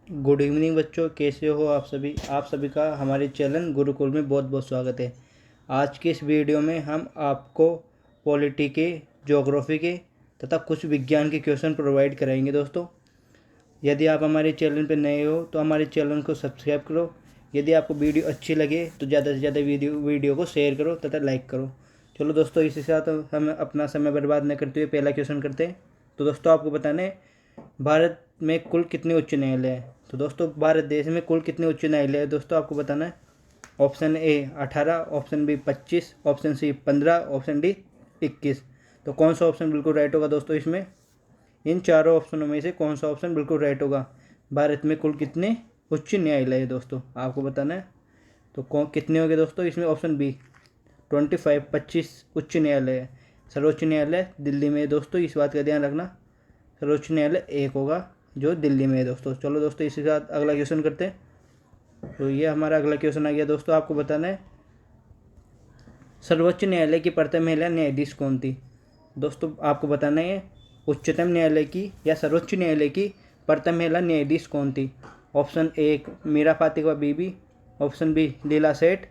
Good evening बच्चों, कैसे हो आप सभी का हमारे चैनल गुरुकुल में बहुत बहुत स्वागत है। आज की इस वीडियो में हम आपको पॉलिटी के, ज्योग्राफी के तथा कुछ विज्ञान के क्वेश्चन प्रोवाइड कराएंगे दोस्तों। यदि आप हमारे चैनल पर नए हो तो हमारे चैनल को सब्सक्राइब करो। यदि आपको वीडियो अच्छी लगे तो ज़्यादा से ज़्यादा वीडियो को शेयर करो तथा लाइक करो। चलो दोस्तों, इसी साथ हम अपना समय बर्बाद न करते हुए पहला क्वेश्चन करते हैं। तो दोस्तों, आपको बताना है भारत में कुल कितने उच्च न्यायालय हैं। तो दोस्तों, भारत देश में कुल कितने उच्च न्यायालय है दोस्तों, आपको बताना है। Option A 18, option B 25, option C 15, option D 21। तो कौन सा ऑप्शन बिल्कुल राइट होगा दोस्तों? इसमें इन चारों ऑप्शनों में से कौन सा ऑप्शन बिल्कुल राइट होगा? भारत में कुल कितने उच्च न्यायालय है दोस्तों, आपको बताना है। तो कौन कितने हो गए दोस्तों? इसमें ऑप्शन बी 25, 25 उच्च न्यायालय है। सर्वोच्च न्यायालय दिल्ली में है दोस्तों, इस बात का ध्यान रखना। सर्वोच्च न्यायालय एक होगा जो दिल्ली में है दोस्तों। चलो दोस्तों, इसी के साथ अगला क्वेश्चन करते हैं। तो ये हमारा अगला क्वेश्चन आ गया दोस्तों, आपको बताना है सर्वोच्च न्यायालय की प्रथम महिला न्यायाधीश कौन थी। दोस्तों, आपको बताना है उच्चतम न्यायालय की या सर्वोच्च न्यायालय की प्रथम महिला न्यायाधीश कौन थी। Option A Meera Fatima Bibi, option B Leela Seth,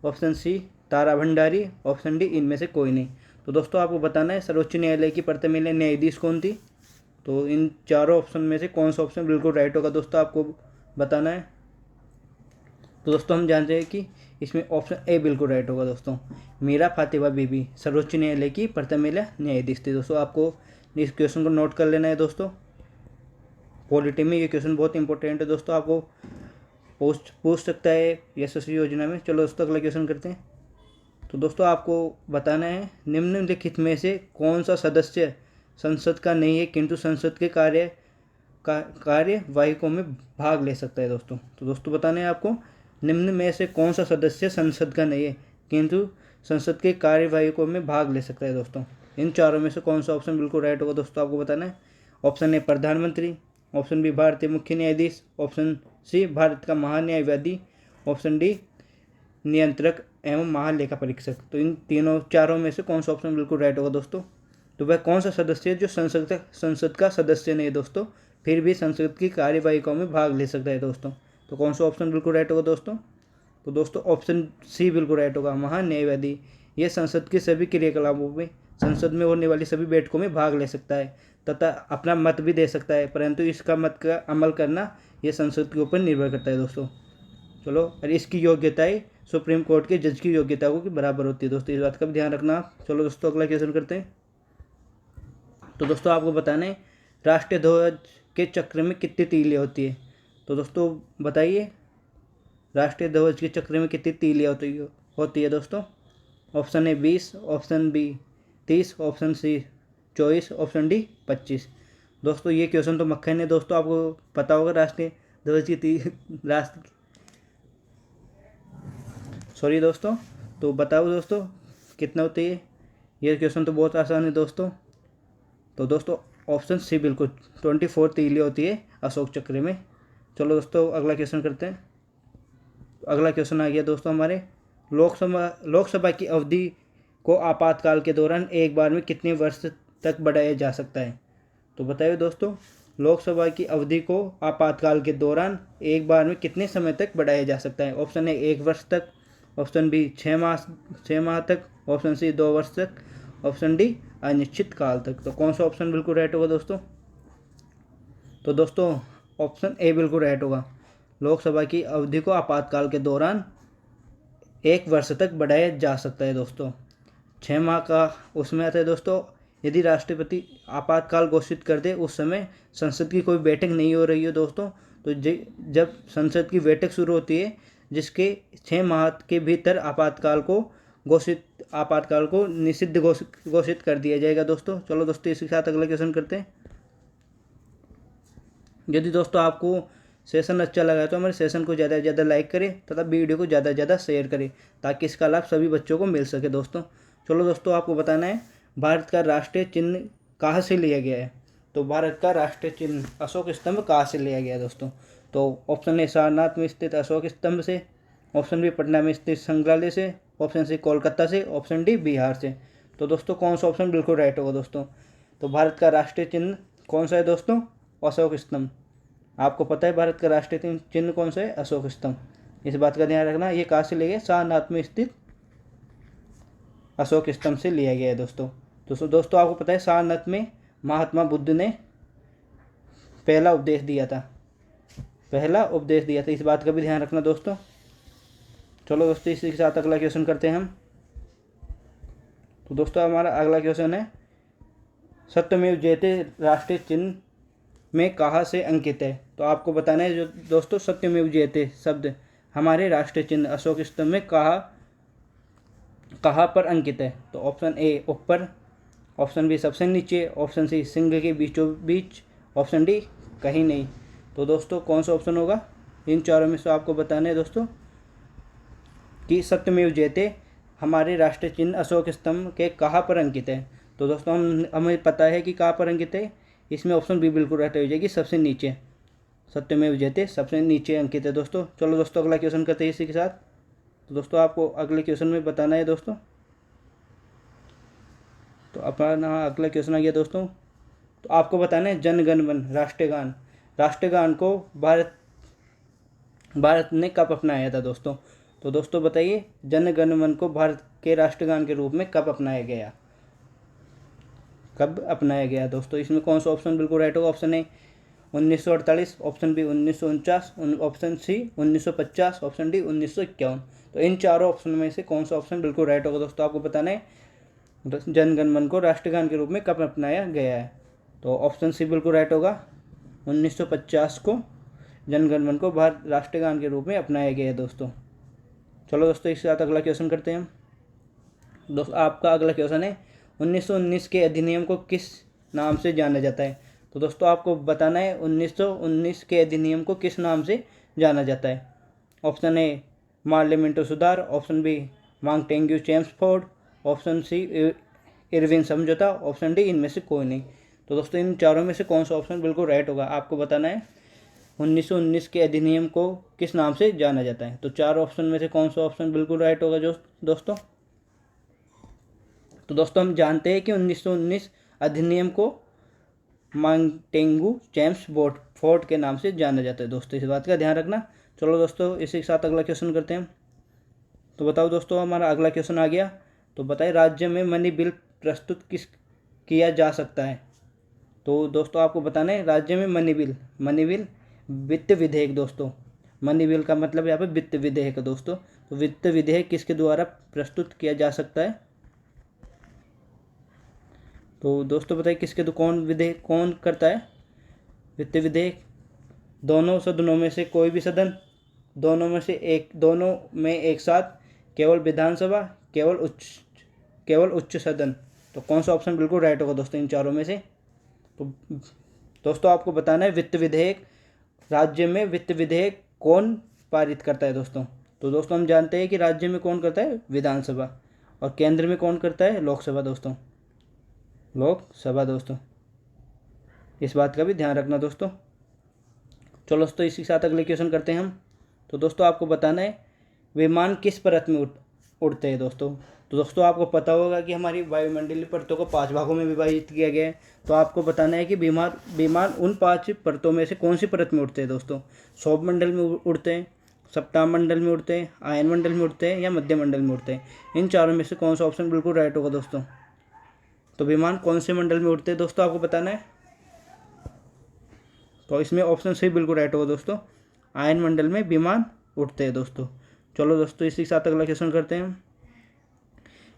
option C Tara Bhandari, option D इनमें से कोई नहीं। तो दोस्तों, आपको बताना है सर्वोच्च न्यायालय की प्रथम महिला न्यायाधीश कौन थी। तो इन चारों ऑप्शन में से कौन सा ऑप्शन बिल्कुल राइट होगा दोस्तों, आपको बताना है। तो दोस्तों, हम जानते हैं कि इसमें ऑप्शन ए बिल्कुल राइट होगा दोस्तों। मीरा फातिमा बीबी सर्वोच्च न्यायालय की प्रथम महिला न्यायाधीश थी दोस्तों। आपको इस क्वेश्चन को नोट कर लेना है दोस्तों। पॉलिटी में ये क्वेश्चन बहुत इंपॉर्टेंट है दोस्तों, आपको पूछ सकता है यशस्वी योजना में। चलो दोस्तों, अगला क्वेश्चन करते हैं। तो दोस्तों, आपको बताना है निम्नलिखित में से कौन सा सदस्य संसद का नहीं है किंतु संसद के कार्यवाहिकों में भाग ले सकता है दोस्तों। तो दोस्तों, बताना है आपको निम्न में से कौन सा सदस्य संसद का नहीं है किंतु संसद के कार्यवाहिकों में भाग ले सकता है दोस्तों। इन चारों में से कौन सा ऑप्शन बिल्कुल राइट होगा दोस्तों, आपको बताना है। ऑप्शन ए प्रधानमंत्री, ऑप्शन बी भारतीय मुख्य न्यायाधीश, ऑप्शन सी भारत का महान्यायवादी, ऑप्शन डी नियंत्रक एवं महालेखा परीक्षक। तो इन चारों में से कौन सा ऑप्शन बिल्कुल राइट होगा दोस्तों। तो वह कौन सा सदस्य है जो संसद का सदस्य नहीं है दोस्तों, फिर भी संसद की कार्यवाहिकाओं में भाग ले सकता है दोस्तों। तो कौन सा ऑप्शन बिल्कुल राइट होगा दोस्तों? तो दोस्तों, ऑप्शन सी बिल्कुल राइट होगा, महान्यायवादी। यह संसद के सभी क्रियाकलापों में, संसद में होने वाली सभी बैठकों में भाग ले सकता है तथा अपना मत भी दे सकता है, परंतु इसका मत का अमल करना यह संसद के ऊपर निर्भर करता है दोस्तों। चलो, और इसकी योग्यताएं सुप्रीम कोर्ट के जज की योग्यता को बराबर होती है दोस्तों, इस बात का भी ध्यान रखना आप। चलो दोस्तों, अगला क्वेश्चन करते हैं। तो दोस्तों, आपको बताना है राष्ट्रीय ध्वज के चक्र में कितनी तीलियां होती है। तो दोस्तों, बताइए राष्ट्रीय ध्वज के चक्र में कितनी तीलियां होती है दोस्तों। Option A 20, option B 30, option C 24, option D 25। दोस्तों, ये क्वेश्चन तो मक्खन है दोस्तों, आपको पता होगा राष्ट्रीय ध्वज की राष्ट्र सॉरी दोस्तों, तो बताओ दोस्तों कितना होती है। ये क्वेश्चन तो बहुत आसान है दोस्तों। तो दोस्तों, ऑप्शन सी बिल्कुल 24 तीलियां होती है अशोक चक्र में। चलो दोस्तों, अगला क्वेश्चन करते हैं। अगला क्वेश्चन आ गया दोस्तों हमारे लोकसभा की अवधि को आपातकाल के दौरान एक बार में कितने वर्ष तक बढ़ाया जा सकता है। तो बताइए दोस्तों, लोकसभा की अवधि को आपातकाल के दौरान एक बार में कितने समय तक बढ़ाया जा सकता है। ऑप्शन ए 1 वर्ष तक, ऑप्शन बी 6 माह तक, ऑप्शन सी 2 वर्ष तक, ऑप्शन डी अनिश्चित काल तक। तो कौन सा ऑप्शन बिल्कुल राइट होगा दोस्तों? तो दोस्तों, ऑप्शन ए बिल्कुल राइट होगा। लोकसभा की अवधि को आपातकाल के दौरान 1 वर्ष तक बढ़ाया जा सकता है दोस्तों। 6 माह का उसमें आता है दोस्तों, यदि राष्ट्रपति आपातकाल घोषित कर दे, उस समय संसद की कोई बैठक नहीं हो रही है दोस्तों, तो जब संसद की बैठक शुरू होती है जिसके 6 माह के भीतर आपातकाल को निषिद्ध घोषित कर दिया जाएगा दोस्तों। चलो दोस्तों, इसके साथ अगला क्वेश्चन करते हैं। यदि दोस्तों आपको सेशन अच्छा लगा है तो हमारे सेशन को ज़्यादा से ज़्यादा लाइक करें तथा वीडियो को ज़्यादा से ज़्यादा शेयर करें ताकि इसका लाभ सभी बच्चों को मिल सके दोस्तों। चलो दोस्तों, आपको बताना है भारत का राष्ट्रीय चिन्ह कहाँ से लिया गया है। तो भारत का राष्ट्रीय चिन्ह अशोक स्तंभ कहाँ से लिया गया है दोस्तों। तो ऑप्शन ए सारनाथ में स्थित अशोक स्तंभ से, ऑप्शन बी पटना में स्थित संग्रहालय से, ऑप्शन सी कोलकाता से, ऑप्शन डी बिहार से। तो दोस्तों, कौन सा ऑप्शन बिल्कुल राइट होगा दोस्तों? तो भारत का राष्ट्रीय चिन्ह कौन सा है दोस्तों? अशोक स्तंभ। आपको पता है भारत का राष्ट्रीय चिन्ह कौन सा है? अशोक स्तंभ। इस बात का ध्यान रखना। ये कहाँ से लिया गया? सारनाथ में स्थित अशोक स्तंभ से लिया गया है दोस्तों। दोस्तों आपको पता है सारनाथ में महात्मा बुद्ध ने पहला उपदेश दिया था, इस बात का भी ध्यान रखना दोस्तों। चलो दोस्तों इसी के साथ अगला क्वेश्चन करते हैं हम। तो दोस्तों हमारा अगला क्वेश्चन है, सत्यमेव जयते राष्ट्रीय चिन्ह में कहाँ से अंकित है? तो आपको बताना है जो दोस्तों सत्यमेव जयते शब्द हमारे राष्ट्रीय चिन्ह अशोक स्तंभ में कहाँ पर अंकित है? तो ऑप्शन ए ऊपर, ऑप्शन बी सबसे नीचे, ऑप्शन सी सिंह के बीचों बीच, ऑप्शन डी कहीं नहीं। तो दोस्तों कौन सा ऑप्शन होगा? इन चारों में से आपको बताना है दोस्तों कि सत्यमेव जयते हमारे राष्ट्रीय चिन्ह अशोक स्तंभ के कहाँ पर अंकित है। तो दोस्तों हमें पता है कि कहाँ पर अंकित है। इसमें ऑप्शन बी बिल्कुल राइट हो जाएगी, सबसे नीचे। सत्यमेव जयते सबसे नीचे अंकित है दोस्तों। चलो दोस्तों अगला क्वेश्चन करते हैं इसी के साथ। तो दोस्तों आपको अगले क्वेश्चन में बताना है दोस्तों। तो अपना अगला क्वेश्चन आ गया दोस्तों। तो आपको बताना है जन गण मन राष्ट्रीय गान को भारत ने कब अपनाया था दोस्तों? तो दोस्तों बताइए जन गण मन को भारत के राष्ट्रगान के रूप में कब अपनाया गया दोस्तों? इसमें कौन सा ऑप्शन बिल्कुल राइट होगा? Option A 1948, option B 1949, option C 1950, option D 1951। तो इन चारों ऑप्शन में से कौन सा ऑप्शन बिल्कुल राइट होगा दोस्तों? आपको बताना है जन गण मन को राष्ट्रगान के रूप में कब अपनाया गया है। तो ऑप्शन सी बिल्कुल राइट होगा, 1950 को जन गण मन को भारत राष्ट्रगान के रूप में अपनाया गया है दोस्तों। चलो दोस्तों इसके साथ अगला क्वेश्चन करते हैं हम। दोस्तों आपका अगला क्वेश्चन है 1919 के अधिनियम को किस नाम से जाना जाता है? तो दोस्तों आपको बताना है 1919 के अधिनियम को किस नाम से जाना जाता है। ऑप्शन ए मार्लिमेंटो सुधार, option B Montagu Chelmsford, option C Irwin समझौता, ऑप्शन डी इनमें से कोई नहीं। तो दोस्तों इन चारों में से कौन सा ऑप्शन बिल्कुल राइट होगा? आपको बताना है 1919 के अधिनियम को किस नाम से जाना जाता है। तो चार ऑप्शन में से कौन सा ऑप्शन बिल्कुल राइट होगा दोस्तों? तो दोस्तों हम जानते हैं कि 1919 अधिनियम को मांगटेंगू चेम्सफोर्ड के नाम से जाना जाता है दोस्तों। इस बात का ध्यान रखना। चलो दोस्तों इसी के साथ अगला क्वेश्चन करते हैं। तो बताओ दोस्तों हमारा अगला क्वेश्चन आ गया। तो बताइए राज्य में मनी बिल प्रस्तुत किया जा सकता है? तो दोस्तों आपको बताना है राज्य में मनी बिल वित्त विधेयक दोस्तों। मनी बिल का मतलब यहाँ पे वित्त विधेयक है दोस्तों। तो वित्त विधेयक किसके द्वारा प्रस्तुत किया जा सकता है? तो दोस्तों बताइए कौन करता है वित्त विधेयक? दोनों सदनों में से कोई भी सदन, दोनों में एक साथ, केवल विधानसभा, केवल उच्च सदन। तो कौन सा ऑप्शन बिल्कुल राइट होगा दोस्तों इन चारों में से? तो दोस्तों आपको बताना है राज्य में वित्त विधेयक कौन पारित करता है दोस्तों? तो दोस्तों हम जानते हैं कि राज्य में कौन करता है? विधानसभा। और केंद्र में कौन करता है? लोकसभा दोस्तों। इस बात का भी ध्यान रखना दोस्तों। चलो दोस्तों इसी के साथ अगले क्वेश्चन करते हैं हम। तो दोस्तों आपको बताना है विमान किस परत में उड़ते हैं दोस्तों? तो दोस्तों आपको पता होगा कि हमारी वायुमंडलीय परतों को 5 भागों में विभाजित किया गया है। तो आपको बताना है कि विमान उन 5 परतों में से कौन सी परत में उड़ते हैं दोस्तों? सौर मंडल में उड़ते हैं, सप्ताह मंडल में उड़ते हैं, आयन मंडल में उड़ते हैं या मध्य मंडल में उड़ते हैं? इन चारों में से कौन सा ऑप्शन बिल्कुल राइट होगा दोस्तों? तो विमान कौन से मंडल में उड़ते हैं दोस्तों आपको बताना है। तो इसमें ऑप्शन सी बिल्कुल राइट होगा दोस्तों, आयन मंडल में विमान उड़ते हैं दोस्तों। चलो दोस्तों इसी के साथ अगला क्वेश्चन करते हैं।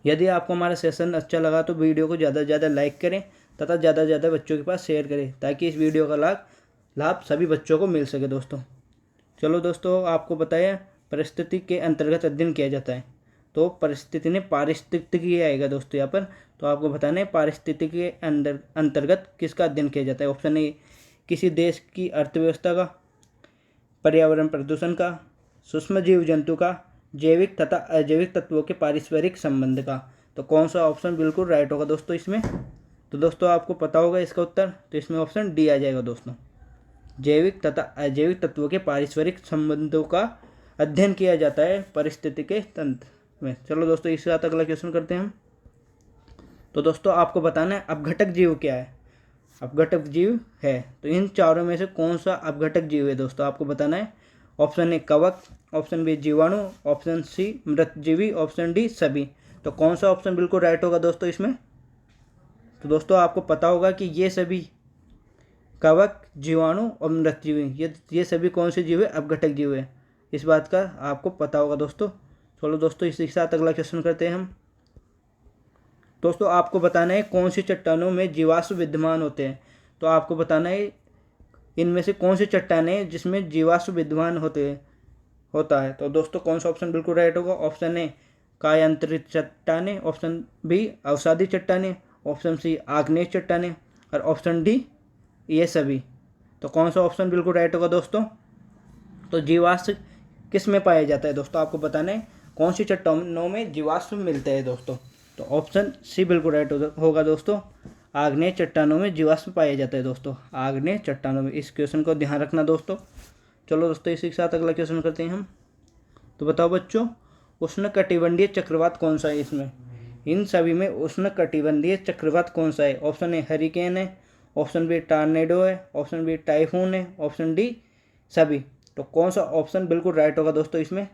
यदि आपको हमारा सेशन अच्छा लगा तो वीडियो को ज़्यादा से ज़्यादा लाइक करें तथा ज़्यादा से ज़्यादा बच्चों के पास शेयर करें ताकि इस वीडियो का लाभ सभी बच्चों को मिल सके दोस्तों। चलो दोस्तों आपको बताया परिस्थिति के अंतर्गत अध्ययन किया जाता है। तो परिस्थिति ने पारिस्थितिकी आएगा दोस्तों यहाँ पर। तो आपको बताना है पारिस्थितिकी के अंतर्गत किसका अध्ययन किया जाता है? ऑप्शन ए किसी देश की अर्थव्यवस्था का, पर्यावरण प्रदूषण का, सूक्ष्म जीव जंतु का, जैविक तथा अजैविक तत्वों के पारस्परिक संबंध का। तो कौन सा ऑप्शन बिल्कुल राइट होगा दोस्तों इसमें? तो दोस्तों आपको पता होगा इसका उत्तर। तो इसमें ऑप्शन डी आ जाएगा दोस्तों, जैविक तथा अजैविक तत्वों के पारस्परिक संबंधों का अध्ययन किया जाता है परिस्थिति के तंत्र में। चलो दोस्तों इसके साथ अगला क्वेश्चन करते हैं हम। तो दोस्तों आपको बताना है अपघटक जीव क्या है? अपघटक जीव है। तो इन चारों में से कौन सा अपघटक जीव है दोस्तों, आपको बताना है। ऑप्शन ए कवक, ऑप्शन बी जीवाणु, ऑप्शन सी मृतजीवी, ऑप्शन डी सभी। तो कौन सा ऑप्शन बिल्कुल राइट होगा दोस्तों इसमें? तो दोस्तों आपको पता होगा कि ये सभी कवक, जीवाणु और मृतजीवी, ये सभी कौन से जीव है? अपघटक जीव है। इस बात का आपको पता होगा दोस्तों। चलो दोस्तों इसी के साथ अगला क्वेश्चन करते हैं हम। दोस्तों आपको बताना है कौन सी चट्टानों में जीवाश्म विद्यमान होते हैं। तो आपको बताना है इनमें से कौन सी चट्टानें हैं जिसमें जीवाश्म विद्यमान होता है। तो दोस्तों कौन सा ऑप्शन बिल्कुल राइट होगा? ऑप्शन ए कायांतरित चट्टानें, ऑप्शन बी अवसादी चट्टानें, ऑप्शन सी आग्नेय चट्टानें और ऑप्शन डी ये सभी। तो कौन सा ऑप्शन बिल्कुल राइट होगा दोस्तों? तो जीवाश्म किस में पाया जाता है दोस्तों, आपको बताना है कौन सी चट्टानों में जीवाश्म मिलते हैं दोस्तों। तो ऑप्शन सी बिल्कुल राइट होगा दोस्तों, आग्नेय चट्टानों में जीवाश्म पाया जाता है दोस्तों, आग्नेय चट्टानों में। इस क्वेश्चन को ध्यान रखना दोस्तों। चलो दोस्तों इसी के साथ अगला क्वेश्चन करते हैं हम। तो बताओ बच्चों, उष्णकटिबंधीय चक्रवात कौन सा है इसमें? इन सभी में उष्णकटिबंधीय चक्रवात कौन सा है? ऑप्शन ए हरिकेन है, ऑप्शन बी टॉर्नेडो है, ऑप्शन बी टाइफून है, ऑप्शन डी सभी। तो कौन सा ऑप्शन बिल्कुल राइट होगा दोस्तों इसमें?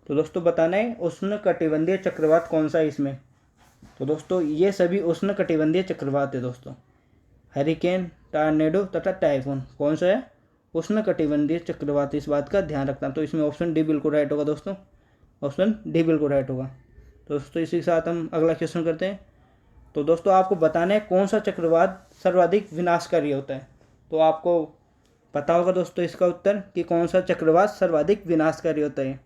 तो दोस्तों बताना है उष्णकटिबंधीय चक्रवात कौन सा है इसमें। तो दोस्तों ये सभी उष्णकटिबंधीय चक्रवात है दोस्तों, हरिकेन, टॉर्नेडो तथा टाइफून कौन सा है? उष्णकटिबंधीय चक्रवात। इस बात का ध्यान रखना। तो इसमें ऑप्शन डी बिल्कुल राइट होगा दोस्तों, ऑप्शन डी बिल्कुल राइट होगा। तो दोस्तों इसी के साथ हम अगला क्वेश्चन करते हैं। तो दोस्तों आपको बताना है कौन सा चक्रवात सर्वाधिक विनाशकारी होता है। तो आपको पता होगा दोस्तों इसका उत्तर कि कौन सा चक्रवात सर्वाधिक विनाशकारी होता है।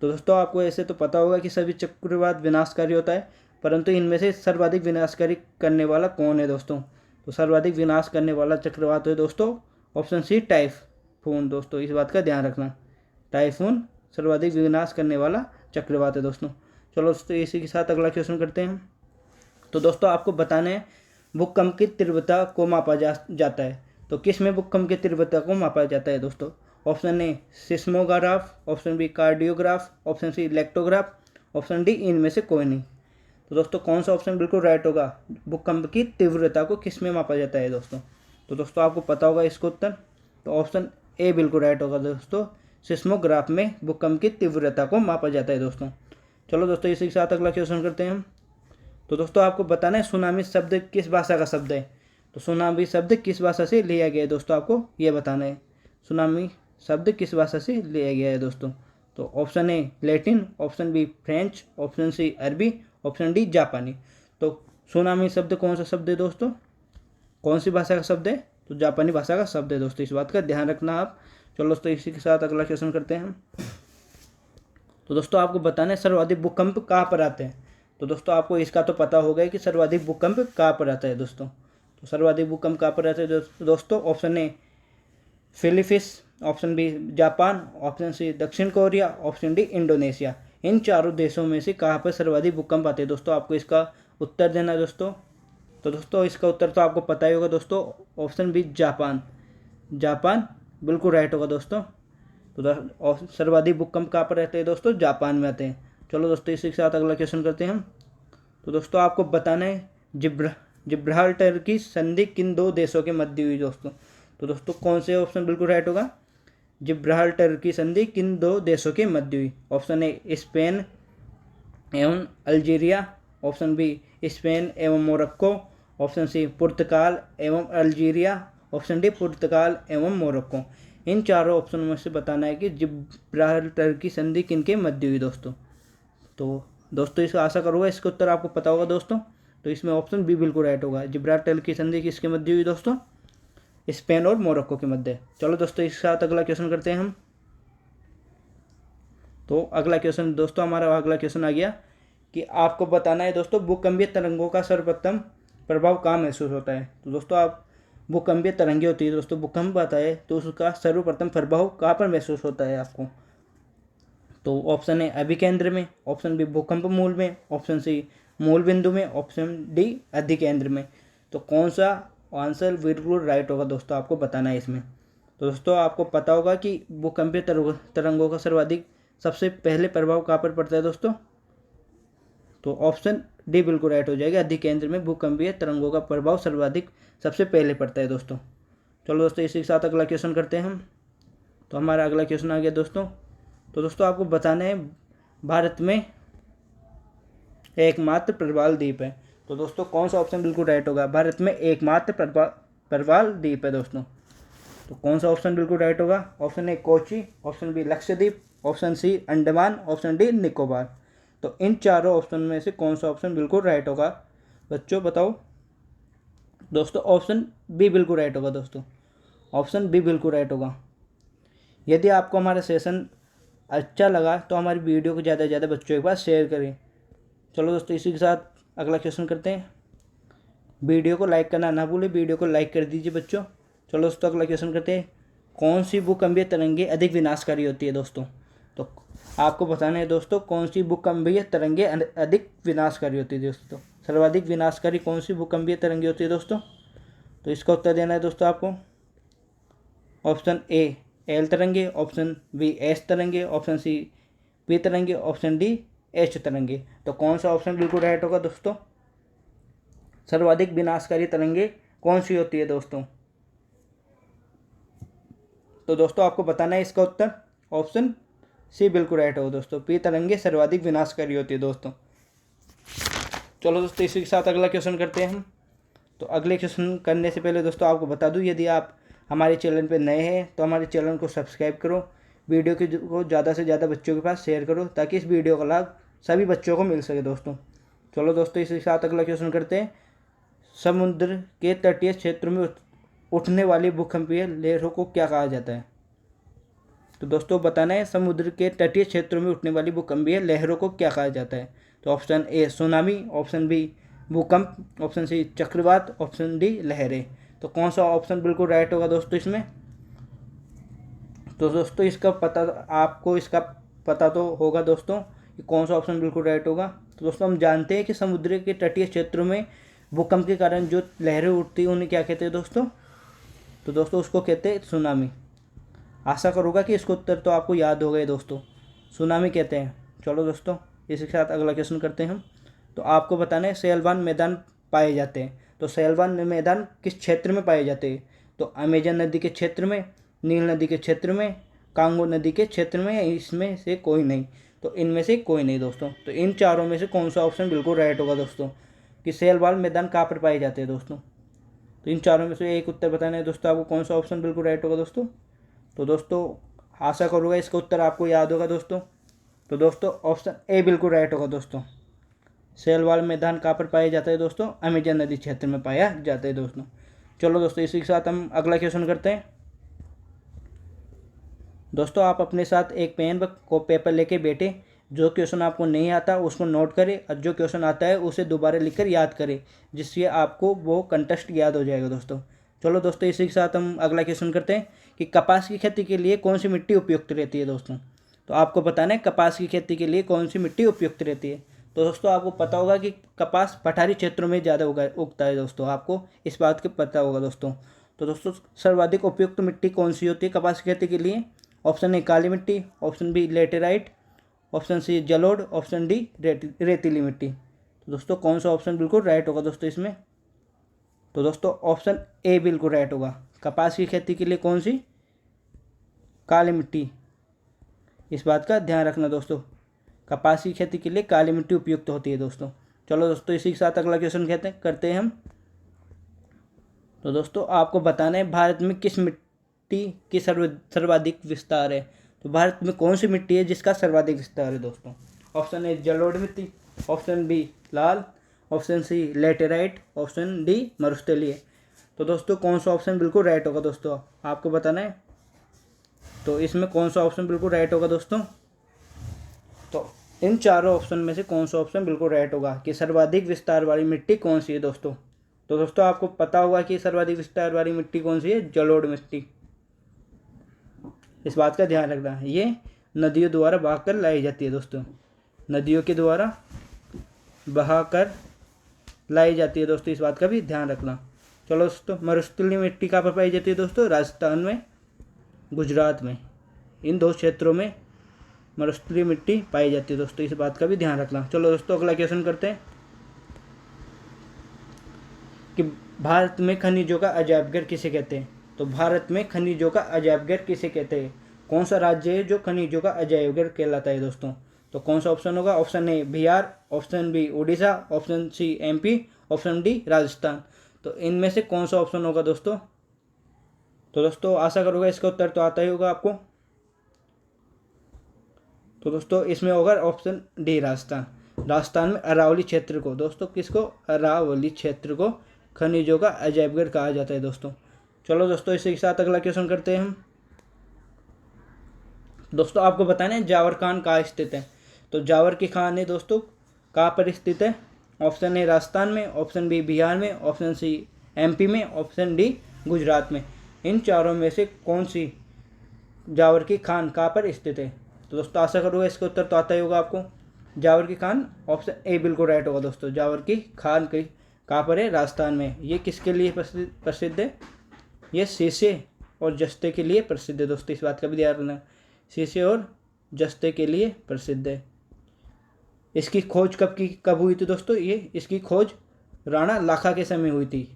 तो दोस्तों आपको ऐसे तो पता होगा कि सभी चक्रवात विनाशकारी होता है, परंतु इनमें से सर्वाधिक विनाशकारी करने वाला कौन है दोस्तों? तो सर्वाधिक विनाश करने वाला चक्रवात है दोस्तों ऑप्शन सी टाइफून। दोस्तों इस बात का ध्यान रखना, टाइफून सर्वाधिक विनाश करने वाला चक्रवात है दोस्तों। चलो दोस्तों इसी के साथ अगला क्वेश्चन करते हैं। तो दोस्तों आपको बताना है भूकंप की तीव्रता को मापा जाता है। तो किस में भूकंप की तीव्रता को मापा जाता है दोस्तों? Option A seismograph, option B cardiograph, option C electrograph, option D इनमें से कोई नहीं। तो दोस्तों कौन सा ऑप्शन बिल्कुल राइट होगा? भूकंप की तीव्रता को किस में मापा जाता है दोस्तों? तो दोस्तों आपको पता होगा इसका उत्तर। तो ऑप्शन ए बिल्कुल राइट होगा दोस्तों, सिस्मोग्राफ में भूकंप की तीव्रता को मापा जाता है दोस्तों। चलो दोस्तों इसी के साथ अगला क्वेश्चन करते हैं हम। तो दोस्तों आपको बताना है सुनामी शब्द किस भाषा का शब्द है। तो सुनामी शब्द किस भाषा से लिया गया है दोस्तों, आपको ये बताना है सुनामी शब्द किस भाषा से लिया गया है दोस्तों। तो option A Latin, option B French, option C अरबी, ऑप्शन डी जापानी। तो सुनामी शब्द कौन सा शब्द है दोस्तों, कौन सी भाषा का शब्द है? तो जापानी भाषा का शब्द है दोस्तों, इस बात का ध्यान रखना आप। चलो दोस्तों इसी के साथ अगला क्वेश्चन करते हैं हम। तो दोस्तों आपको बताना है सर्वाधिक भूकंप कहाँ पर आते हैं। तो दोस्तों आपको इसका तो पता होगा कि सर्वाधिक भूकंप कहाँ पर आता है दोस्तों। तो सर्वाधिक भूकंप कहाँ पर आता है दोस्तों? Option A Philippines, option B Japan, option C दक्षिण कोरिया, ऑप्शन डी इंडोनेशिया। इन चारों देशों में से कहाँ पर सर्वाधिक भूकंप आते हैं दोस्तों, आपको इसका उत्तर देना है दोस्तों। तो दोस्तों इसका उत्तर तो आपको पता ही होगा दोस्तों, ऑप्शन बी जापान। जापान बिल्कुल राइट होगा दोस्तों। तो सर्वाधिक भूकंप कहाँ पर रहते हैं दोस्तों? जापान में आते हैं। चलो दोस्तों इसी के साथ अगला क्वेश्चन करते हैं हम। तो दोस्तों आपको बताना है जिब्राल्टर की संधि किन दो देशों के मध्य हुई दोस्तों। तो दोस्तों कौन से ऑप्शन बिल्कुल राइट होगा? जिब्राल्टर की संधि किन दो देशों के मध्य हुई? ऑप्शन ए स्पेन एवं अल्जीरिया, ऑप्शन बी स्पेन एवं मोरक्को, ऑप्शन सी पुर्तगाल एवं अल्जीरिया, ऑप्शन डी पुर्तगाल एवं मोरक्को। इन चारों ऑप्शन में से बताना है कि जिब्राल्टर की संधि किन के मध्य हुई दोस्तों। तो दोस्तों इसका आशा करूँगा इसका उत्तर आपको पता होगा दोस्तों। तो इसमें ऑप्शन बी बिल्कुल राइट होगा, जिब्राल्टर की संधि किसके मध्य हुई दोस्तों? स्पेन और मोरक्को के मध्य। चलो दोस्तों इसके साथ अगला क्वेश्चन करते हैं हम। तो अगला क्वेश्चन दोस्तों हमारा अगला क्वेश्चन आ गया कि आपको बताना है दोस्तों भूकंपीय तरंगों का सर्वप्रथम प्रभाव कहाँ महसूस होता है। तो दोस्तों आप भूकंपीय तरंगे होती है दोस्तों, भूकंप आता है तो उसका सर्वप्रथम प्रभाव कहाँ पर महसूस होता है आपको। तो ऑप्शन ए अभिकेंद्र में, ऑप्शन बी भूकंप मूल में, ऑप्शन सी मूल बिंदु में, ऑप्शन डी अधिकेंद्र में। तो कौन सा आंसर बिल्कुल राइट होगा दोस्तों, आपको बताना है इसमें। तो दोस्तों आपको पता होगा कि भूकंपीय तरंगों का सर्वाधिक सबसे पहले प्रभाव कहाँ पर पड़ता है दोस्तों। तो ऑप्शन डी बिल्कुल राइट हो जाएगा। अधिकेंद्र में भूकंपीय तरंगों का प्रभाव सर्वाधिक सबसे पहले पड़ता है दोस्तों। चलो दोस्तों इसी के साथ अगला क्वेश्चन करते हैं हम। तो हमारा अगला क्वेश्चन आ गया दोस्तों। तो दोस्तों आपको बताना है भारत में एकमात्र प्रवाल द्वीप है। तो दोस्तों कौन सा ऑप्शन बिल्कुल राइट होगा? भारत में एकमात्र प्रवाल द्वीप है दोस्तों। तो कौन सा ऑप्शन बिल्कुल राइट होगा? Option A Kochi, option B Lakshadweep, option C Andaman, option D Nicobar. तो इन चारों ऑप्शन में से कौन सा ऑप्शन बिल्कुल राइट होगा बच्चों, बताओ। दोस्तों ऑप्शन बी बिल्कुल राइट होगा दोस्तों, ऑप्शन बी बिल्कुल राइट होगा। यदि आपको हमारा सेशन अच्छा लगा तो हमारी वीडियो को ज़्यादा से ज़्यादा बच्चों के पास शेयर करें। चलो दोस्तों इसी के साथ अगला क्वेश्चन करते हैं। वीडियो को लाइक करना ना भूलें, वीडियो को लाइक कर दीजिए बच्चों। चलो दोस्तों अगला क्वेश्चन करते हैं। कौन सी भूकंपीय तरंगे अधिक विनाशकारी होती है दोस्तों? तो आपको बताना है दोस्तों कौन सी भूकंपीय तरंगे अधिक विनाशकारी होती है दोस्तों। सर्वाधिक विनाशकारी कौन सी भूकंपीय तरंगे होती है दोस्तों? तो इसका उत्तर देना है दोस्तों आपको। ऑप्शन ए एल तरंगे, ऑप्शन बी एस तरंगे, ऑप्शन सी पी तरंगे, ऑप्शन डी एच तरंगे। तो कौन सा ऑप्शन बिल्कुल राइट होगा दोस्तों? सर्वाधिक विनाशकारी तरंगे कौन सी होती है दोस्तों? तो दोस्तों आपको बताना है इसका उत्तर। ऑप्शन सी बिल्कुल राइट होगा दोस्तों, पी तरंगे सर्वाधिक विनाशकारी होती है दोस्तों। चलो दोस्तों इसी के साथ अगला क्वेश्चन करते हैं हम। तो अगले क्वेश्चन करने से पहले दोस्तों आपको बता दूं, यदि आप हमारे चैनल पे नए हैं तो हमारे चैनल को सब्सक्राइब करो, वीडियो को ज़्यादा से ज़्यादा बच्चों के पास शेयर करो ताकि इस वीडियो का लाभ सभी बच्चों को मिल सके दोस्तों। चलो दोस्तों इसी के साथ अगला क्वेश्चन करते हैं। समुद्र के तटीय क्षेत्र में उठने वाली भूकंपीय लहरों को क्या कहा जाता है? तो दोस्तों बताना है समुद्र के तटीय क्षेत्रों में उठने वाली भूकंपीय लहरों को क्या कहा जाता है? तो option A tsunami, option B भूकंप, ऑप्शन सी चक्रवात, ऑप्शन डी लहरें। तो कौन सा ऑप्शन बिल्कुल राइट होगा दोस्तों इसमें? तो दोस्तों इसका पता तो होगा दोस्तों कि कौन सा ऑप्शन बिल्कुल राइट होगा। तो दोस्तों हम जानते हैं कि समुद्र के तटीय क्षेत्रों में भूकंप के कारण जो लहरें उठती हैं उन्हें क्या कहते हैं दोस्तों? तो दोस्तों उसको कहते हैं सुनामी। आशा करूँगा कि इसका उत्तर तो आपको याद हो गए दोस्तों, सुनामी कहते हैं। चलो दोस्तों इसी के साथ अगला क्वेश्चन करते हैं हम। तो आपको बताना है सैलवान मैदान पाए जाते हैं। तो सैलवान मैदान किस क्षेत्र में पाए जाते हैं? तो अमेजन नदी के क्षेत्र में, नील नदी के क्षेत्र में, कांगो नदी के क्षेत्र में, इसमें से कोई नहीं। तो इनमें से कोई नहीं दोस्तों। तो इन चारों में से कौन सा ऑप्शन बिल्कुल राइट होगा दोस्तों कि सैलवान मैदान कहाँ पर पाए जाते हैं दोस्तों? तो इन चारों में से एक उत्तर बताना है दोस्तों आपको, कौन सा ऑप्शन बिल्कुल राइट होगा दोस्तों। तो दोस्तों आशा करूँगा इसका उत्तर आपको याद होगा दोस्तों। तो दोस्तों ऑप्शन ए बिल्कुल राइट होगा दोस्तों। सैलवान मैदान कहाँ पर पाया जाता है दोस्तों? अमेजन नदी क्षेत्र में पाया जाता है दोस्तों। चलो दोस्तों इसी के साथ हम अगला क्वेश्चन करते हैं। दोस्तों आप अपने साथ एक पेन को पेपर लेके बैठे, जो क्वेश्चन आपको नहीं आता उसको नोट करें और जो क्वेश्चन आता है उसे दोबारा लिखकर याद करें, जिससे आपको वो कंटेस्ट याद हो जाएगा दोस्तों। चलो दोस्तों इसी के साथ हम अगला क्वेश्चन करते हैं कि कपास की खेती के लिए कौन सी मिट्टी उपयुक्त रहती है दोस्तों। तो आपको बताना है कपास की खेती के लिए कौन सी मिट्टी उपयुक्त रहती है। तो दोस्तों आपको पता होगा कि कपास पठारी क्षेत्रों में ज़्यादा उगता है दोस्तों, आपको इस बात का पता होगा दोस्तों। तो दोस्तों सर्वाधिक उपयुक्त मिट्टी कौन सी होती है कपास की खेती के लिए? ऑप्शन ए काली मिट्टी, option B laterite, option C जलोढ़, ऑप्शन डी रेतीली मिट्टी। तो दोस्तों कौन सा ऑप्शन बिल्कुल राइट होगा दोस्तों इसमें? तो दोस्तों ऑप्शन ए बिल्कुल राइट होगा। कपास की खेती के लिए कौन सी? काली मिट्टी। इस बात का ध्यान रखना दोस्तों, कपास की खेती के लिए काली मिट्टी उपयुक्त होती है दोस्तों। चलो दोस्तों इसी के साथ अगला क्वेश्चन करते हैं हम। तो दोस्तों आपको बताना है भारत में किस मिट्टी की सर्वाधिक विस्तार है। तो भारत में कौन सी मिट्टी है जिसका सर्वाधिक विस्तार है दोस्तों? ऑप्शन ए जलोढ़ मिट्टी, ऑप्शन बी लाल, option C laterite, option D मरुस्थलीय। तो दोस्तों कौन सा ऑप्शन बिल्कुल राइट होगा दोस्तों, आपको बताना है। तो इसमें कौन सा ऑप्शन बिल्कुल राइट होगा दोस्तों? तो इन चारों ऑप्शन में से कौन सा ऑप्शन बिल्कुल राइट होगा कि सर्वाधिक विस्तार वाली मिट्टी कौन सी है दोस्तों? तो दोस्तों आपको पता होगा कि सर्वाधिक विस्तार वाली मिट्टी कौन सी है? जलोढ़ मिट्टी। इस बात का ध्यान रखना है, ये नदियों द्वारा बहाकर लाई जाती है दोस्तों, नदियों के द्वारा बहाकर लाई जाती है दोस्तों, इस बात का भी ध्यान रखना। चलो दोस्तों मरुस्थलीय मिट्टी कहाँ पर पाई जाती है दोस्तों? राजस्थान में, गुजरात में, इन दो क्षेत्रों में मरुस्थलीय मिट्टी पाई जाती है दोस्तों, इस बात का भी ध्यान रखना। चलो दोस्तों अगला क्वेश्चन करते हैं। कि भारत में खनिजों का अजायबघर किसे कहते हैं। तो भारत में खनिजों का अजायबघर किसे कहते हैं, कौन सा राज्य है जो खनिजों का अजायबघर कहलाता है दोस्तों। तो कौन सा ऑप्शन होगा, option A Bihar, option B Orissa, option C MP, option D Rajasthan. तो इनमें से कौन सा ऑप्शन होगा दोस्तों। तो दोस्तों आशा करूँगा इसका उत्तर तो आता ही होगा आपको। तो दोस्तों इसमें होगा ऑप्शन डी राजस्थान। राजस्थान में अरावली क्षेत्र को दोस्तों, किसको, अरावली क्षेत्र को खनिजों का अजायबघर कहा जाता है दोस्तों। चलो दोस्तों इसी के साथ अगला क्वेश्चन करते हैं हम। दोस्तों आपको बताना है जावर खान कहाँ स्थित है। तो जावर की खान है दोस्तों कहाँ पर स्थित है। ऑप्शन ए राजस्थान में, ऑप्शन बी बिहार में, ऑप्शन सी एमपी में, ऑप्शन डी गुजरात में। इन चारों में से कौन सी जावर की खान कहाँ पर स्थित है। तो दोस्तों आशा करूँगा इसका उत्तर तो आता ही होगा आपको। जावर की खान ऑप्शन ए बिल्कुल राइट होगा दोस्तों। जावर की खान कहाँ पर है, राजस्थान में। ये किसके लिए प्रसिद्ध है, ये शीशे और जस्ते के लिए प्रसिद्ध है दोस्तों, इस बात का भी ध्यान रखना। शीशे और जस्ते के लिए प्रसिद्ध है। इसकी खोज कब हुई थी दोस्तों, ये इसकी खोज राणा लाखा के समय हुई थी,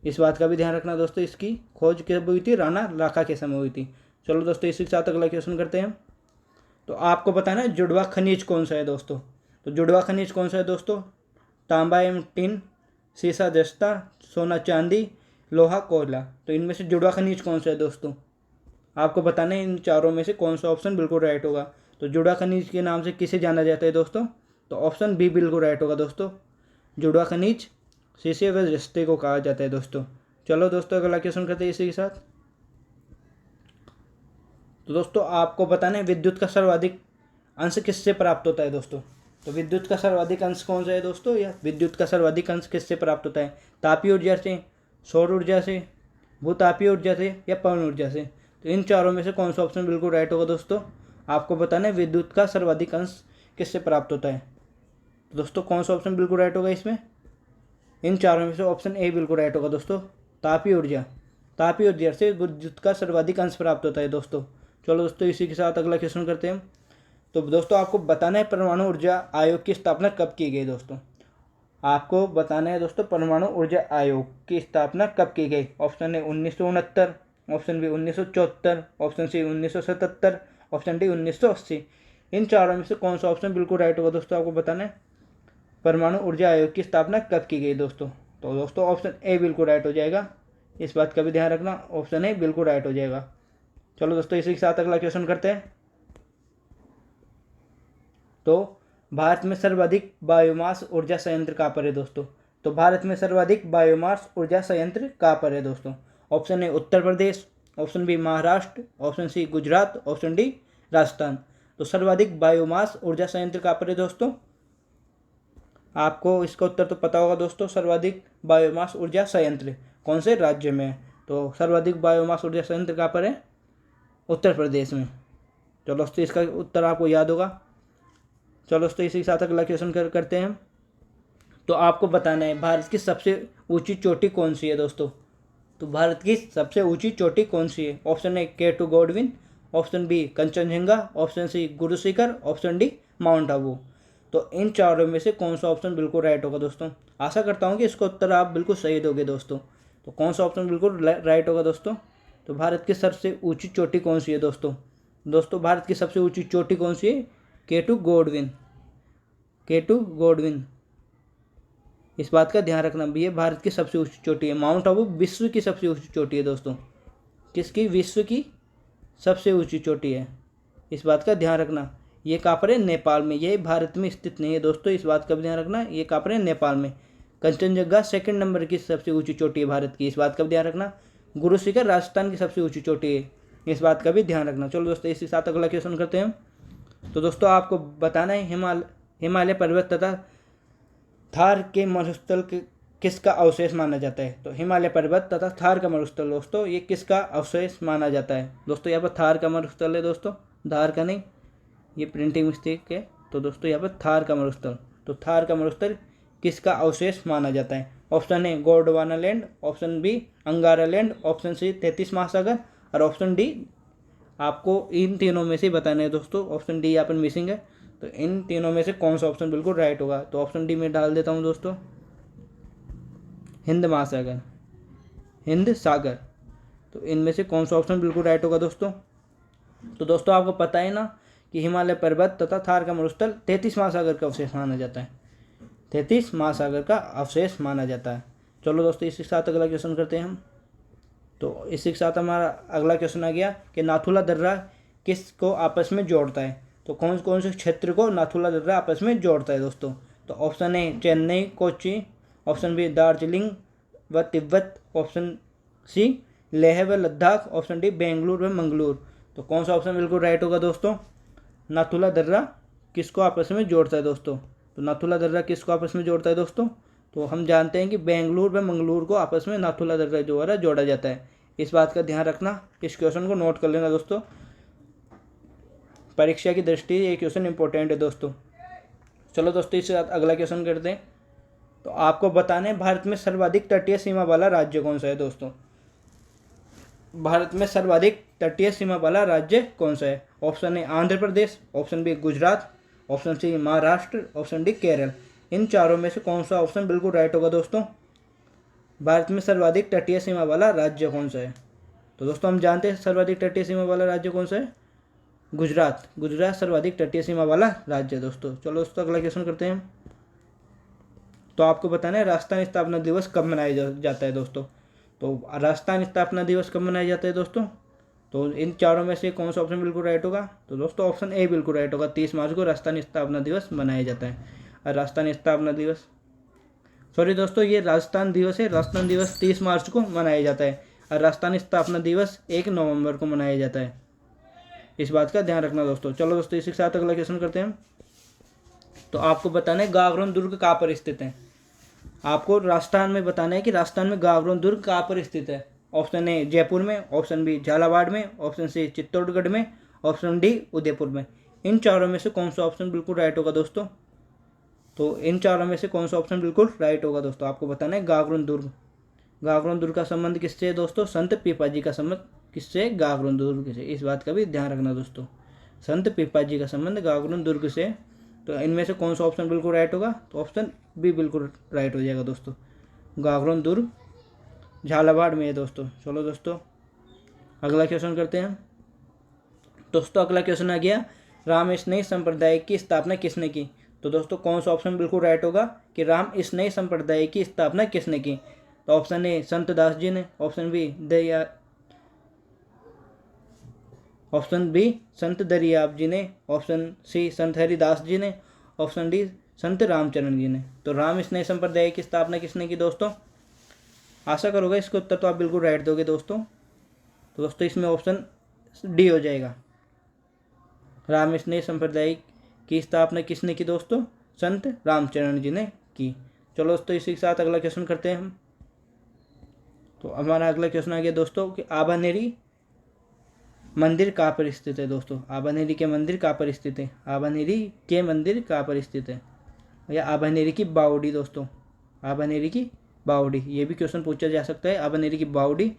इस बात का भी ध्यान रखना दोस्तों। इसकी खोज कब हुई थी, राणा लाखा के समय हुई थी। चलो दोस्तों इसी के साथ अगला क्वेश्चन करते हैं। तो आपको बताना है जुड़वा खनिज कौन सा है दोस्तों। तो जुड़वा खनिज कौन सा है दोस्तों, तांबा एवं टिन, सीसा जस्ता, सोना चांदी, लोहा कोयला। तो इनमें से जुड़वा खनिज कौन सा है दोस्तों, आपको बताना है इन चारों में से कौन सा ऑप्शन बिल्कुल राइट होगा। तो जुड़वा खनिज के नाम से किसे जाना जाता है दोस्तों, तो ऑप्शन बी बिल्कुल राइट होगा दोस्तों। जुड़वा खनिज शीशे व जस्ते को कहा जाता है दोस्तों। चलो दोस्तों अगला क्वेश्चन करते हैं इसी के साथ। तो दोस्तों आपको बताना है विद्युत का सर्वाधिक अंश किससे प्राप्त होता है दोस्तों। तो विद्युत का सर्वाधिक अंश कौन सा है दोस्तों, या विद्युत का सर्वाधिक अंश किससे प्राप्त होता है, तापीय ऊर्जा से, सौर ऊर्जा से, भूतापीय ऊर्जा से या पवन ऊर्जा से। तो इन चारों में से कौन सा ऑप्शन बिल्कुल राइट होगा दोस्तों। आपको बताना है विद्युत का सर्वाधिक अंश किससे प्राप्त होता है। तो दोस्तों कौन सा ऑप्शन बिल्कुल राइट होगा इसमें, इन चारों में से ऑप्शन ए बिल्कुल राइट होगा दोस्तों। तापीय ऊर्जा, तापीय ऊर्जा से विद्युत का सर्वाधिक अंश प्राप्त होता है दोस्तों। चलो दोस्तों इसी के साथ अगला क्वेश्चन करते हैं। तो दोस्तों आपको बताना है परमाणु ऊर्जा आयोग की स्थापना कब की गई दोस्तों। आपको बताना है दोस्तों परमाणु ऊर्जा आयोग की स्थापना कब की गई। Option A 1969, option B 1974, option C 1977, option D 1980। इन चारों में से कौन सा ऑप्शन बिल्कुल राइट होगा दोस्तों, आपको बताना है परमाणु ऊर्जा आयोग की स्थापना कब की गई दोस्तों। तो दोस्तों ऑप्शन ए बिल्कुल राइट हो जाएगा, इस बात का भी ध्यान रखना, ऑप्शन ए बिल्कुल राइट हो जाएगा। चलो दोस्तों इसी के साथ अगला क्वेश्चन करते हैं। तो भारत में सर्वाधिक बायोमास ऊर्जा संयंत्र कहाँ पर है दोस्तों। तो भारत में सर्वाधिक बायोमास ऊर्जा संयंत्र कहाँ पर है दोस्तों। Option A Uttar Pradesh, option B Maharashtra, option C Gujarat, option D Rajasthan. तो सर्वाधिक बायोमास ऊर्जा संयंत्र कहाँ पर है दोस्तों, आपको इसका उत्तर तो पता होगा दोस्तों। सर्वाधिक बायोमास ऊर्जा संयंत्र कौन से राज्य में है। तो सर्वाधिक बायोमास ऊर्जा संयंत्र कहाँ पर है, उत्तर प्रदेश में। चलो दोस्तों इसका उत्तर आपको याद होगा। चलो दोस्तों इसी के साथ अगला क्वेश्चन करते हैं। तो आपको बताना है भारत की सबसे ऊंची चोटी कौन सी है दोस्तों। तो भारत की सबसे ऊंची चोटी कौन सी है। Option A K2 Godwin, option B Kanchenjunga, option C Guru Shikhar, option D mount Abu. तो इन चारों में से कौन सा ऑप्शन बिल्कुल राइट होगा दोस्तों। आशा करता हूँ कि इसका उत्तर आप बिल्कुल सही दोगे दोस्तों। तो कौन सा ऑप्शन बिल्कुल राइट होगा दोस्तों। तो भारत की सबसे ऊंची चोटी कौन सी है दोस्तों। दोस्तों भारत की सबसे ऊंची चोटी कौन सी है, K2 गॉडविन, K2 गॉडविन। इस बात का ध्यान रखना भी, ये भारत की सबसे ऊंची चोटी है। माउंट आबू विश्व की सबसे ऊंची चोटी है दोस्तों। किसकी, विश्व की सबसे ऊंची चोटी है, इस बात का ध्यान रखना। ये कहाँ पर है, नेपाल में। ये भारत में स्थित नहीं है दोस्तों, इस बात का भी ध्यान रखना। ये कहाँ पर है, नेपाल में। कंचनजंगा सेकंड नंबर की सबसे ऊंची चोटी है भारत की, इस बात का भी ध्यान रखना। गुरु शिखर राजस्थान की सबसे ऊंची चोटी है, इस बात का भी ध्यान रखना। चलो दोस्तों इसी साथ अगला क्वेश्चन करते हैं। तो दोस्तों आपको बताना है हिमालय पर्वत तथा थार के मरुस्थल किसका अवशेष माना जाता है। तो हिमालय पर्वत तथा थार का मरुस्थल दोस्तों, ये किसका अवशेष माना जाता है दोस्तों। यहाँ पर थार का मरुस्थल है दोस्तों, धार का नहीं, ये प्रिंटिंग मिस्टेक है। तो दोस्तों यहाँ पर थार का मरुस्थल, तो थार का मरुस्थल किसका अवशेष माना जाता है। Option A Gondwana land, option B Angara land, option C 33 महासागर और ऑप्शन डी आपको इन तीनों में से बताना है दोस्तों। ऑप्शन डी यहाँ पर मिसिंग है, तो इन तीनों में से कौन सा ऑप्शन बिल्कुल राइट होगा। तो ऑप्शन डी में डाल देता हूँ दोस्तों, हिंद महासागर, हिंद सागर। तो इनमें से कौन सा ऑप्शन बिल्कुल राइट होगा दोस्तों? तो दोस्तों आपको पता है ना कि हिमालय पर्वत तथा थार का मरुस्थल 33 महासागर का अवशेष माना जाता है, 33 महासागर का अवशेष माना जाता है। चलो दोस्तों इसी के साथ अगला क्वेश्चन करते हैं हम। तो इसी के साथ हमारा अगला क्वेश्चन आ गया कि नाथुला दर्रा किसको आपस में जोड़ता है? तो कौन कौन से क्षेत्र को नाथुला दर्रा आपस में जोड़ता है दोस्तों? तो option A Chennai Kochi, option B Darjeeling व तिब्बत, ऑप्शन सी लेह व लद्दाख, ऑप्शन डी बेंगलुरु व मंगलूर। तो कौन सा ऑप्शन बिल्कुल राइट होगा दोस्तों? नाथुला दर्रा किसको आपस में जोड़ता है दोस्तों? तो नाथुला दर्रा किसको आपस में जोड़ता है दोस्तों? तो हम जानते हैं कि बेंगलुरु व मंगलूर को आपस में नाथुला दर्रा जो है जोड़ा जाता है। इस बात का ध्यान रखना, इस क्वेश्चन को नोट कर लेना दोस्तों, परीक्षा की दृष्टि ये क्वेश्चन इंपॉर्टेंट है दोस्तों। चलो दोस्तों इसके साथ अगला क्वेश्चन करते हैं। तो आपको बताना है भारत में सर्वाधिक तटीय सीमा वाला राज्य कौन सा है दोस्तों? भारत में सर्वाधिक तटीय सीमा वाला राज्य कौन सा है? Option A Andhra Pradesh, option B Gujarat, option C Maharashtra, option D Kerala. इन चारों में से कौन सा ऑप्शन बिल्कुल राइट होगा दोस्तों? भारत में सर्वाधिक तटीय सीमा वाला राज्य कौन सा है? तो दोस्तों हम जानते हैं सर्वाधिक तटीय सीमा वाला राज्य कौन सा है? गुजरात। गुजरात सर्वाधिक तटीय सीमा वाला राज्य है दोस्तों। चलो दोस्तों अगला क्वेश्चन करते हैं हम। तो आपको बताना है राजस्थान स्थापना दिवस कब मनाया जाता है दोस्तों? तो राजस्थान स्थापना दिवस कब मनाया जाता है दोस्तों? तो इन चारों में से कौन सा ऑप्शन बिल्कुल राइट होगा? तो दोस्तों ऑप्शन ए बिल्कुल राइट होगा। 30 मार्च को राजस्थान स्थापना दिवस मनाया जाता है। और राजस्थान स्थापना दिवस, सॉरी दोस्तों ये राजस्थान दिवस है। राजस्थान दिवस 30 मार्च को मनाया जाता है और राजस्थान स्थापना दिवस 1 नवंबर को मनाया जाता है। इस बात का ध्यान रखना दोस्तों। चलो दोस्तों इसी के साथ अगला क्वेश्चन करते हैं। तो आपको बताना है गागरोन दुर्ग कहाँ पर स्थित है? आपको राजस्थान में बताना है कि राजस्थान में गागरोन दुर्ग कहाँ पर स्थित है। ऑप्शन ए जयपुर में, ऑप्शन बी झालावाड़ में, ऑप्शन सी चित्तौड़गढ़ में, ऑप्शन डी उदयपुर में। इन चारों में से कौन सा ऑप्शन बिल्कुल राइट होगा दोस्तों? तो इन चारों में से कौन सा ऑप्शन बिल्कुल राइट होगा दोस्तों? आपको बताना है गागरोन दुर्ग। गागरोन दुर्ग का संबंध किससे है दोस्तों? संत पीपाजी का संबंध किससे? गागरोन दुर्ग से। इस बात का भी ध्यान रखना दोस्तों, संत पीपाजी का संबंध गागरोन दुर्ग से। तो इनमें से कौन सा ऑप्शन बिल्कुल राइट होगा? तो ऑप्शन बी बिल्कुल राइट हो जाएगा दोस्तों, गागरोन दुर्ग झालावाड़ में है दोस्तों। चलो दोस्तों अगला क्वेश्चन करते हैं। दोस्तों अगला क्वेश्चन आ गया, राम स्नेही संप्रदाय की स्थापना किसने की? तो दोस्तों कौन सा ऑप्शन बिल्कुल राइट होगा कि राम स्नेही संप्रदाय की स्थापना किसने की? तो ऑप्शन ए संत दास जी ने, ऑप्शन बी संत दरियाब जी ने, ऑप्शन सी संत हरिदास जी ने, ऑप्शन डी संत रामचरण जी ने। तो राम स्नेह संप्रदाय की स्थापना किसने की दोस्तों? आशा करोगे इसका उत्तर तो आप बिल्कुल राइट दोगे दोस्तों। तो दोस्तों इसमें ऑप्शन डी हो जाएगा, राम स्नेह संप्रदाय की स्थापना किसने की दोस्तों? संत रामचरण जी ने की। चलो दोस्तों इसी के साथ अगला क्वेश्चन करते हैं हम। तो हमारा अगला क्वेश्चन आ गया दोस्तों कि आभानेरी मंदिर कहाँ पर स्थित है दोस्तों? आभानेरी के मंदिर कहाँ पर स्थित है? आभानेरी के मंदिर कहाँ पर स्थित है? या आभानेरी की बावड़ी दोस्तों, आभानेरी की बावड़ी, ये भी क्वेश्चन पूछा जा सकता है। आभानेरी की बावड़ी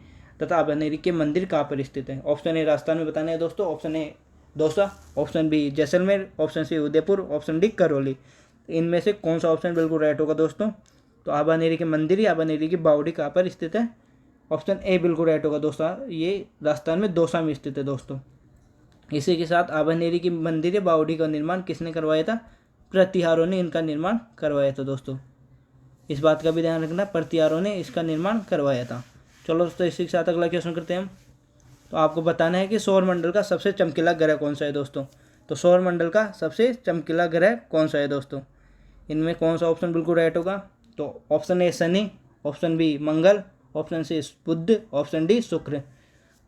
तथा आभानेरी के मंदिर कहाँ पर स्थित है? ऑप्शन ए राजस्थान में बताना है दोस्तों, option A Dausa, option B Jaisalmer, option C Udaipur, option D Karauli. इनमें से कौन सा ऑप्शन बिल्कुल राइट होगा दोस्तों? तो आभानेरी के मंदिर या आभानेरी की बावड़ी कहाँ पर स्थित है? ऑप्शन ए बिल्कुल राइट होगा दोस्तों, ये राजस्थान में दौसा में स्थित है दोस्तों। इसी के साथ आभानेरी की मंदिर या बावड़ी का निर्माण किसने करवाया था? प्रतिहारों ने इनका निर्माण करवाया था दोस्तों। इस बात का भी ध्यान रखना, प्रतिहारों ने इसका निर्माण करवाया था। चलो दोस्तों इसी के साथ अगला क्वेश्चन करते हैं हम। तो आपको बताना है कि सौरमंडल का सबसे चमकीला ग्रह कौन सा है दोस्तों? तो सौरमंडल का सबसे चमकीला ग्रह कौन सा है दोस्तों? इनमें कौन सा ऑप्शन बिल्कुल राइट होगा? तो option A Shani, option B Mangal, option C Budh, option D Shukra.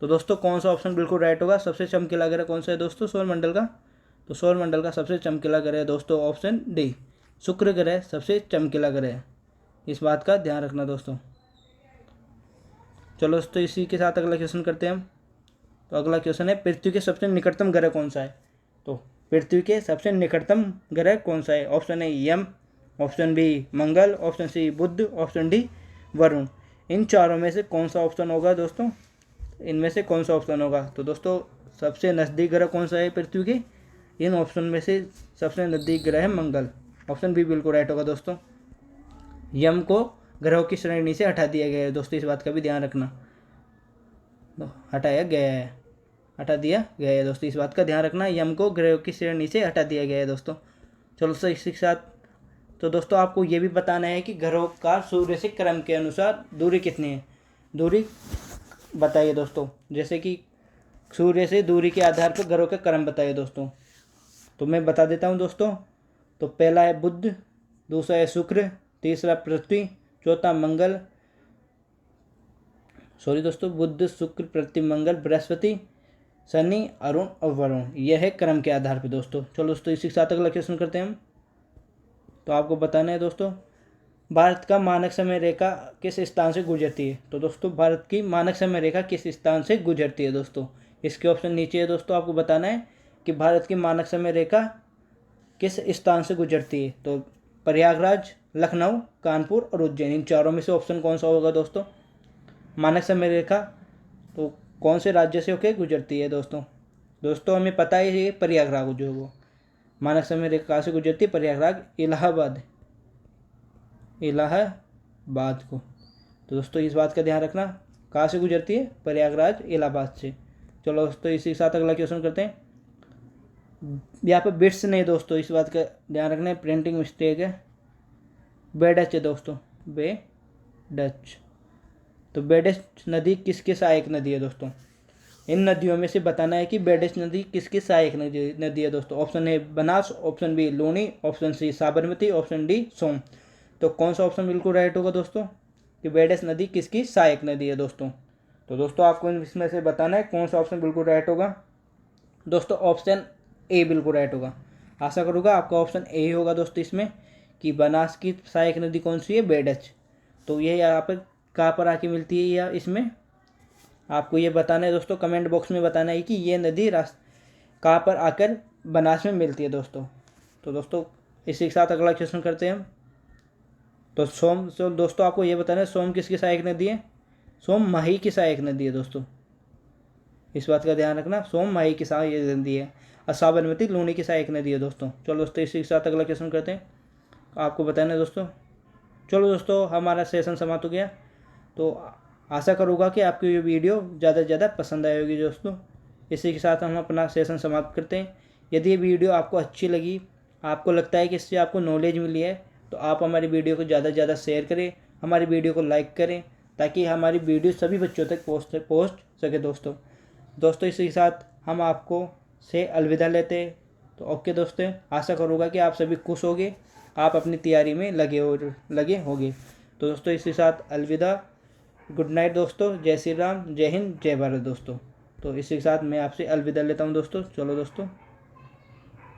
तो दोस्तों कौन सा ऑप्शन बिल्कुल राइट होगा? सबसे चमकीला ग्रह कौन सा है दोस्तों सौरमंडल का? तो सौरमंडल का सबसे चमकीला ग्रह दोस्तों ऑप्शन डी, शुक्र ग्रह सबसे चमकीला ग्रह है। इस बात का ध्यान रखना दोस्तों। चलो दोस्तों इसी के साथ अगला क्वेश्चन करते हैं हम। तो अगला क्वेश्चन है, पृथ्वी के सबसे निकटतम ग्रह कौन सा है? तो पृथ्वी के सबसे निकटतम ग्रह कौन सा है? ऑप्शन ए यम, ऑप्शन बी मंगल, ऑप्शन सी बुध, ऑप्शन डी वरुण। इन चारों में से कौन सा ऑप्शन होगा दोस्तों? इनमें से कौन सा ऑप्शन होगा? तो दोस्तों सबसे नज़दीक ग्रह कौन सा है पृथ्वी के? इन ऑप्शन में से सबसे नज़दीक ग्रह है मंगल, ऑप्शन बी बिल्कुल राइट होगा दोस्तों। यम को ग्रहों की श्रेणी से हटा दिया गया है दोस्तों, इस बात का भी ध्यान रखना। तो हटाया गया है, हटा दिया गया है दोस्तों, इस बात का ध्यान रखना, यम को ग्रहों की श्रेणी से हटा दिया गया है दोस्तों। चलो दोस्तों इसी के साथ तो दोस्तों आपको ये भी बताना है कि ग्रहों का सूर्य से क्रम के अनुसार दूरी कितनी है, दूरी बताइए दोस्तों। जैसे कि सूर्य से दूरी के आधार पर ग्रहों का क्रम बताइए दोस्तों। तो मैं बता देता हूँ दोस्तों। तो पहला है बुध, दूसरा है शुक्र, तीसरा पृथ्वी, चौथा मंगल, सॉरी दोस्तों, बुध शुक्र पृथ्वी मंगल बृहस्पति शनि अरुण और वरुण, यह है क्रम के आधार पर दोस्तों। चलो दोस्तों इसी के साथ अगला क्वेश्चन करते हैं हम। तो आपको बताना है दोस्तों, भारत का मानक समय रेखा किस स्थान से गुजरती है। तो दोस्तों भारत की मानक समय रेखा किस स्थान से गुजरती है दोस्तों, इसके ऑप्शन नीचे है दोस्तों। आपको बताना है कि भारत की मानक समय रेखा किस स्थान से गुजरती है। तो प्रयागराज, लखनऊ, कानपुर और उज्जैन, इन चारों में से ऑप्शन कौन सा होगा दोस्तों। मानक समय रेखा तो कौन से राज्य से होकर गुजरती है दोस्तों। दोस्तों हमें पता है ये प्रयागराज जो वो मानक समय रेखा कहाँ से गुजरती है, प्रयागराज इलाहाबाद, इलाहाबाद को। तो दोस्तों इस बात का ध्यान रखना, कहाँ से गुजरती है, प्रयागराज इलाहाबाद से। चलो दोस्तों इसी के साथ अगला क्वेश्चन करते हैं। यहाँ पर बिट्स नहीं दोस्तों, इस बात का ध्यान रखना है, प्रिंटिंग मिस्टेक है, बेडच है दोस्तों, बेडच। तो बेडच नदी किसकी सहायक नदी है दोस्तों। इन नदियों में से बताना है कि बेडच नदी किसकी सहायक नदी है दोस्तों। Option A Banas, option B Luni, option C Sabarmati, option D Som. तो कौन सा ऑप्शन बिल्कुल राइट होगा दोस्तों कि बेडच नदी किसकी सहायक नदी है दोस्तों। तो दोस्तों आपको इसमें से बताना है कौन सा ऑप्शन बिल्कुल राइट होगा दोस्तों। ऑप्शन ए बिल्कुल राइट होगा। आशा करूँगा आपका ऑप्शन ए ही होगा दोस्तों इसमें, कि बनास की सहायक नदी कौन सी है, बेडच। तो ये यहाँ पर कहाँ पर आके मिलती है, या इसमें आपको ये बताना है दोस्तों, कमेंट बॉक्स में बताना है कि ये नदी कहाँ पर आकर बनास में मिलती है दोस्तों। तो दोस्तों इसी के साथ अगला क्वेश्चन करते हैं हम। तो सोम, तो दोस्तों आपको ये बताना है सोम किसकी सहायक नदी है। सोम माही की सहायक नदी है दोस्तों, इस बात का ध्यान रखना, सोम माही की सहायक नदी है और साबरमती लूनी की सहायक नदी है दोस्तों। चलो दोस्तों इसी के साथ अगला क्वेश्चन करते हैं, आपको बताना है दोस्तों। चलो दोस्तों हमारा सेशन समाप्त हो गया। तो आशा करूँगा कि आपको ये वीडियो ज़्यादा से ज़्यादा पसंद आई होगी दोस्तों। इसी के साथ हम अपना सेशन समाप्त करते हैं। यदि ये वीडियो आपको अच्छी लगी, आपको लगता है कि इससे आपको नॉलेज मिली है, तो आप हमारी वीडियो को ज़्यादा से ज़्यादा शेयर करें, हमारी वीडियो को लाइक करें, ताकि हमारी वीडियो सभी बच्चों तक पहुँच सके दोस्तों इसी के साथ हम आपको से अलविदा लेते हैं। तो ओके दोस्तों, आशा करूँगा कि आप सभी खुश होंगे, आप अपनी तैयारी में लगे होंगे। तो दोस्तों इसी के साथ अलविदा, गुड नाइट दोस्तों, जय श्री राम, जय हिंद, जय भारत दोस्तों। तो इसी के साथ मैं आपसे अलविदा लेता हूँ दोस्तों। चलो दोस्तों।